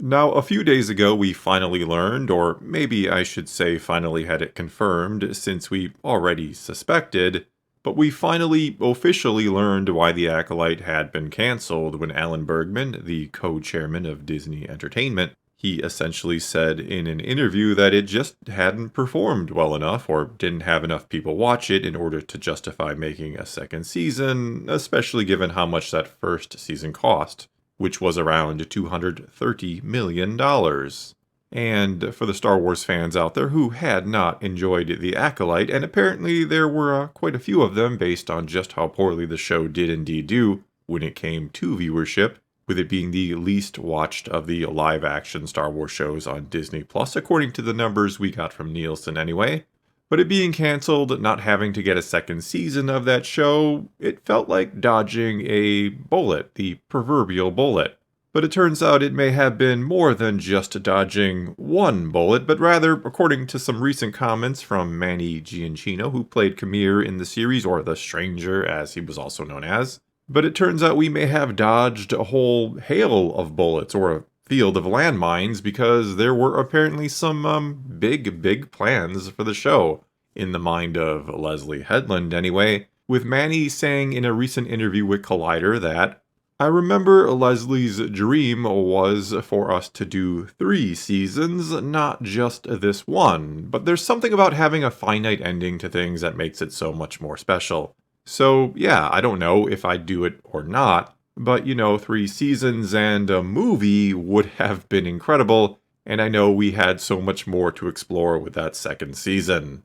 Now, a few days ago, we finally learned, or maybe I should say finally had it confirmed, since we already suspected, but we finally officially learned why the Acolyte had been canceled when Alan Bergman, the co-chairman of Disney Entertainment, he essentially said in an interview that it just hadn't performed well enough or didn't have enough people watch it in order to justify making a second season, especially given how much that first season cost, which was around $230 million. And for the Star Wars fans out there who had not enjoyed The Acolyte, and apparently there were quite a few of them based on just how poorly the show did indeed do when it came to viewership, with it being the least watched of the live-action Star Wars shows on Disney+, according to the numbers we got from Nielsen anyway. But it being canceled, not having to get a second season of that show, it felt like dodging a bullet, the proverbial bullet. But it turns out it may have been more than just dodging one bullet, but rather, according to some recent comments from Manny Giancino, who played Khmer in the series, or the Stranger as he was also known as. But it turns out we may have dodged a whole hail of bullets, or a field of landmines, because there were apparently some big plans for the show, in the mind of Leslie Headland anyway, with Manny saying in a recent interview with Collider that, "I remember Leslie's dream was for us to do 3 seasons, not just this one, but there's something about having a finite ending to things that makes it so much more special. So yeah, I don't know if I'd do it or not, but 3 seasons and a movie would have been incredible, and I know we had so much more to explore with that second season."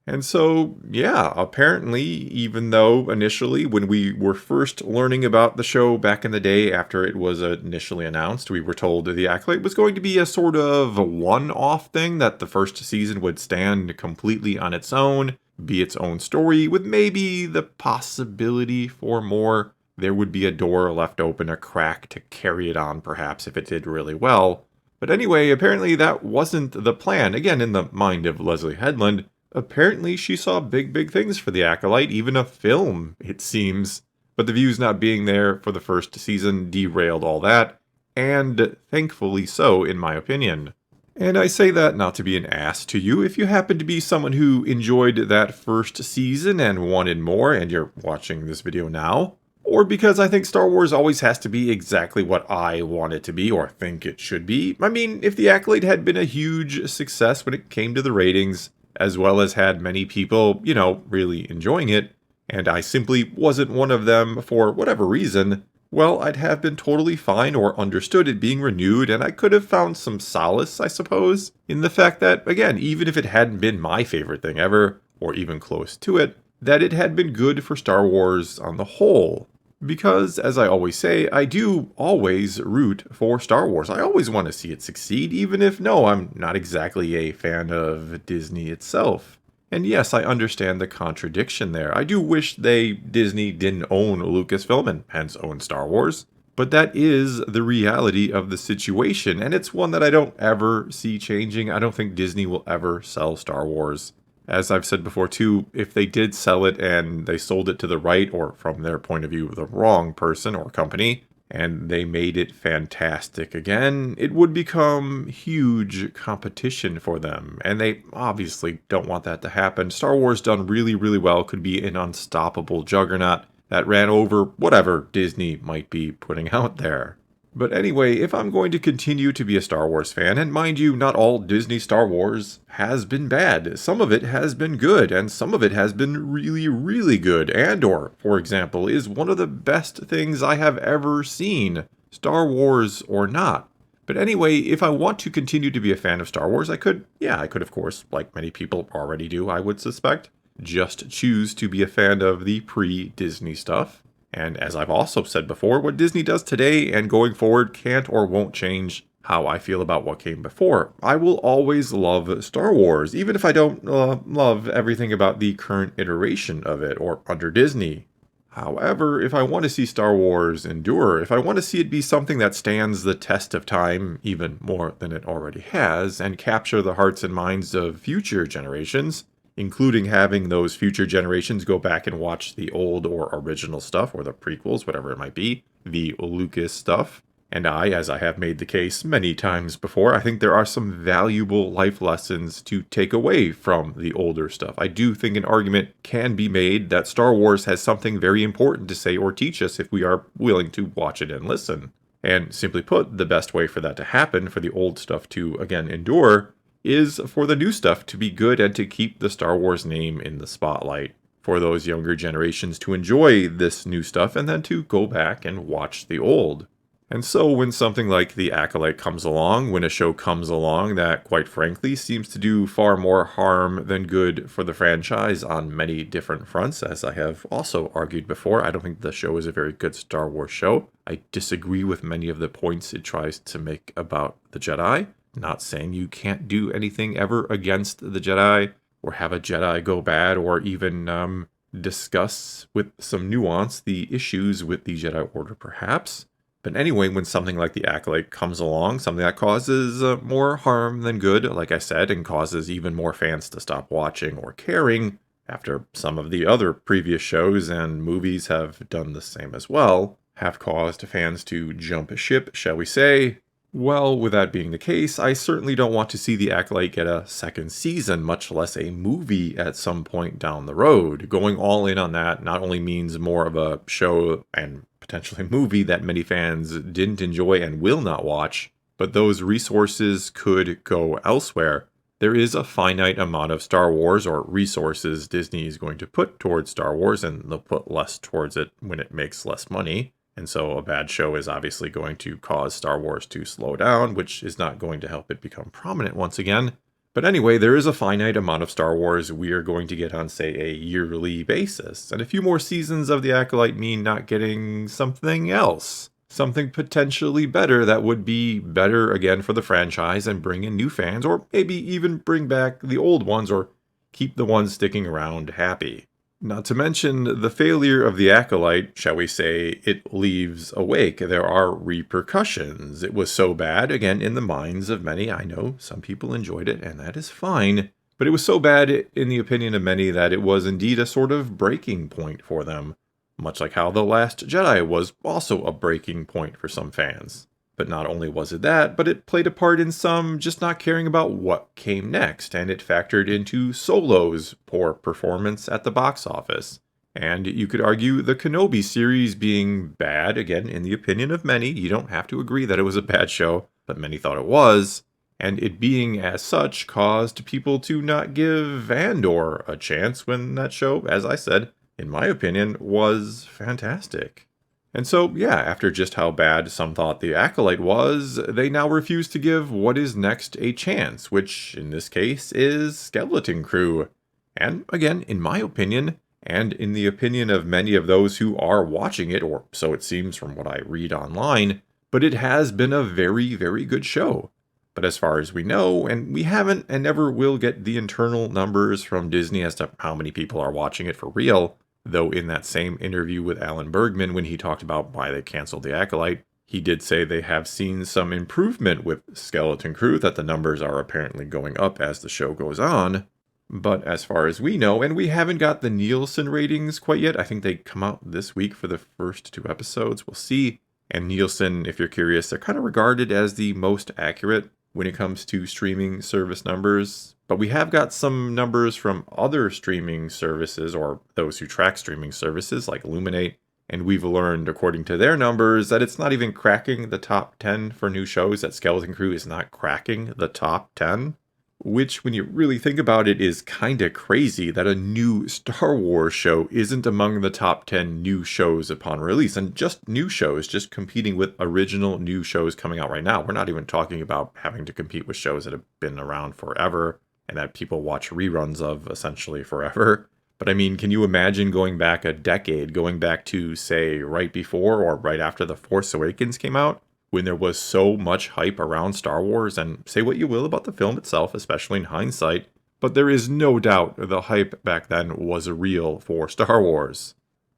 And so, yeah, apparently, even though initially when we were first learning about the show back in the day after it was initially announced, we were told The Acolyte was going to be a sort of one-off thing, that the first season would stand completely on its own, be its own story, with maybe the possibility for more. There would be a door left open, a crack to carry it on perhaps if it did really well. But anyway, apparently that wasn't the plan, again in the mind of Leslie Headland. Apparently she saw big things for The Acolyte, even a film, it seems. But the views not being there for the first season derailed all that, and thankfully so, in my opinion. And I say that not to be an ass to you. If you happen to be someone who enjoyed that first season and wanted more, and you're watching this video now, or because I think Star Wars always has to be exactly what I want it to be, or think it should be. I mean, if The Acolyte had been a huge success when it came to the ratings, as well as had many people, really enjoying it, and I simply wasn't one of them for whatever reason, well, I'd have been totally fine or understood it being renewed, and I could have found some solace, I suppose, in the fact that, again, even if it hadn't been my favorite thing ever, or even close to it, that it had been good for Star Wars on the whole. Because, as I always say, I do always root for Star Wars. I always want to see it succeed, even if, no, I'm not exactly a fan of Disney itself. And yes, I understand the contradiction there. I do wish Disney didn't own Lucasfilm and hence own Star Wars. But that is the reality of the situation, and it's one that I don't ever see changing. I don't think Disney will ever sell Star Wars. As I've said before too, if they did sell it and they sold it to the right, or from their point of view, the wrong person or company, and they made it fantastic again, it would become huge competition for them. And they obviously don't want that to happen. Star Wars done really well could be an unstoppable juggernaut that ran over whatever Disney might be putting out there. But anyway, if I'm going to continue to be a Star Wars fan, and mind you, not all Disney Star Wars has been bad. Some of it has been good, and some of it has been really good. Andor, for example, is one of the best things I have ever seen, Star Wars or not. But anyway, if I want to continue to be a fan of Star Wars, I could of course, like many people already do, I would suspect, just choose to be a fan of the pre-Disney stuff. And as I've also said before, what Disney does today and going forward can't or won't change how I feel about what came before. I will always love Star Wars, even if I don't love everything about the current iteration of it or under Disney. However, if I want to see Star Wars endure, if I want to see it be something that stands the test of time even more than it already has, and capture the hearts and minds of future generations, including having those future generations go back and watch the old or original stuff, or the prequels, whatever it might be, the Lucas stuff, And as I have made the case many times before, I think there are some valuable life lessons to take away from the older stuff. I do think an argument can be made that Star Wars has something very important to say or teach us if we are willing to watch it and listen. And simply put, the best way for that to happen, for the old stuff to, again, endure, is for the new stuff to be good and to keep the Star Wars name in the spotlight. For those younger generations to enjoy this new stuff and then to go back and watch the old. And so when something like The Acolyte comes along, when a show comes along that, quite frankly, seems to do far more harm than good for the franchise on many different fronts, as I have also argued before, I don't think the show is a very good Star Wars show. I disagree with many of the points it tries to make about the Jedi. Not saying you can't do anything ever against the Jedi, or have a Jedi go bad, or even discuss with some nuance the issues with the Jedi Order, perhaps. But anyway, when something like The Acolyte comes along, something that causes more harm than good, like I said, and causes even more fans to stop watching or caring, after some of the other previous shows and movies have done the same as well, have caused fans to jump ship, shall we say. Well, with that being the case, I certainly don't want to see The Acolyte get a second season, much less a movie at some point down the road. Going all in on that not only means more of a show and potentially a movie that many fans didn't enjoy and will not watch, but those resources could go elsewhere. There is a finite amount of Star Wars or resources Disney is going to put towards Star Wars, and they'll put less towards it when it makes less money. And so a bad show is obviously going to cause Star Wars to slow down, which is not going to help it become prominent once again. But anyway, there is a finite amount of Star Wars we are going to get on, say, a yearly basis. And a few more seasons of The Acolyte mean not getting something else. Something potentially better that would be better again for the franchise and bring in new fans, or maybe even bring back the old ones or keep the ones sticking around happy. Not to mention, the failure of The Acolyte, shall we say, it leaves a wake. There are repercussions. It was so bad, again, in the minds of many. I know some people enjoyed it, and that is fine. But it was so bad, in the opinion of many, that it was indeed a sort of breaking point for them. Much like how The Last Jedi was also a breaking point for some fans. But not only was it that, but it played a part in some just not caring about what came next, and it factored into Solo's poor performance at the box office. And you could argue the Kenobi series being bad, again, in the opinion of many. You don't have to agree that it was a bad show, but many thought it was. And it being as such caused people to not give Andor a chance when that show, as I said, in my opinion, was fantastic. And so, yeah, after just how bad some thought The Acolyte was, they now refuse to give What Is Next a chance, which, in this case, is Skeleton Crew. And, again, in my opinion, and in the opinion of many of those who are watching it, or so it seems from what I read online, but it has been a very, very good show. But as far as we know, and we haven't and never will get the internal numbers from Disney as to how many people are watching it for real, though in that same interview with Alan Bergman, when he talked about why they canceled The Acolyte, he did say they have seen some improvement with Skeleton Crew, that the numbers are apparently going up as the show goes on. But as far as we know, and we haven't got the Nielsen ratings quite yet, I think they come out this week for the first 2 episodes, we'll see. And Nielsen, if you're curious, they're kind of regarded as the most accurate when it comes to streaming service numbers. But we have got some numbers from other streaming services, or those who track streaming services like Illuminate, and we've learned, according to their numbers, that it's not even cracking the top 10 for new shows, that Skeleton Crew is not cracking the top 10. Which, when you really think about it, is kinda crazy that a new Star Wars show isn't among the top 10 new shows upon release. And just new shows, just competing with original new shows coming out right now. We're not even talking about having to compete with shows that have been around forever and that people watch reruns of essentially forever. But I mean, can you imagine going back a decade, going back to, say, right before or right after The Force Awakens came out, when there was so much hype around Star Wars, and say what you will about the film itself, especially in hindsight, but there is no doubt the hype back then was real for Star Wars.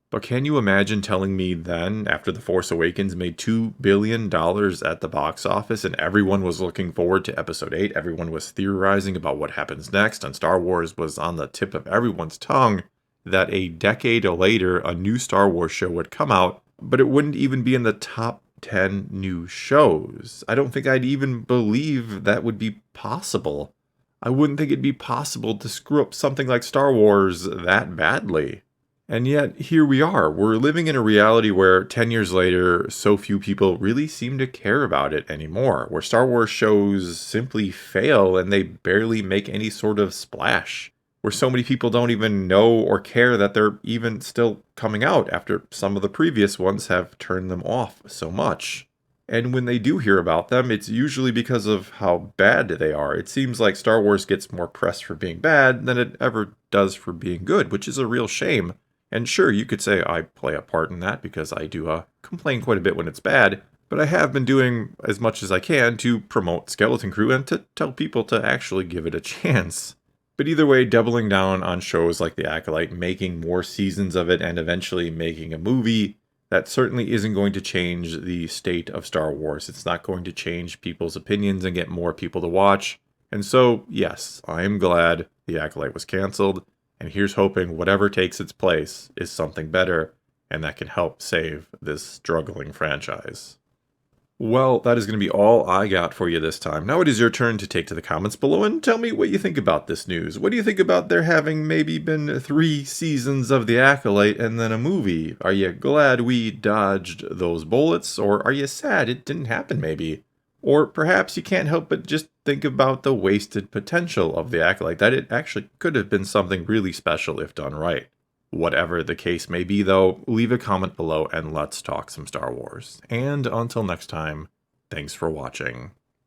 But can you imagine telling me then, after The Force Awakens made $2 billion at the box office and everyone was looking forward to Episode 8, everyone was theorizing about what happens next, and Star Wars was on the tip of everyone's tongue, that a decade later a new Star Wars show would come out, but it wouldn't even be in the top 10 new shows. I don't think I'd even believe that would be possible. I wouldn't think it'd be possible to screw up something like Star Wars that badly. And yet, here we are. We're living in a reality where 10 years later, so few people really seem to care about it anymore, where Star Wars shows simply fail and they barely make any sort of splash, where so many people don't even know or care that they're even still coming out after some of the previous ones have turned them off so much. And when they do hear about them, it's usually because of how bad they are. It seems like Star Wars gets more press for being bad than it ever does for being good, which is a real shame. And sure, you could say I play a part in that because I do complain quite a bit when it's bad, but I have been doing as much as I can to promote Skeleton Crew and to tell people to actually give it a chance. But either way, doubling down on shows like The Acolyte, making more seasons of it, and eventually making a movie, that certainly isn't going to change the state of Star Wars. It's not going to change people's opinions and get more people to watch. And so, yes, I am glad The Acolyte was canceled. And here's hoping whatever takes its place is something better and that can help save this struggling franchise. Well, that is going to be all I got for you this time. Now it is your turn to take to the comments below and tell me what you think about this news. What do you think about there having maybe been 3 seasons of The Acolyte and then a movie? Are you glad we dodged those bullets, or are you sad it didn't happen maybe? Or perhaps you can't help but just think about the wasted potential of The Acolyte, that it actually could have been something really special if done right. Whatever the case may be, though, leave a comment below and let's talk some Star Wars. And until next time, thanks for watching.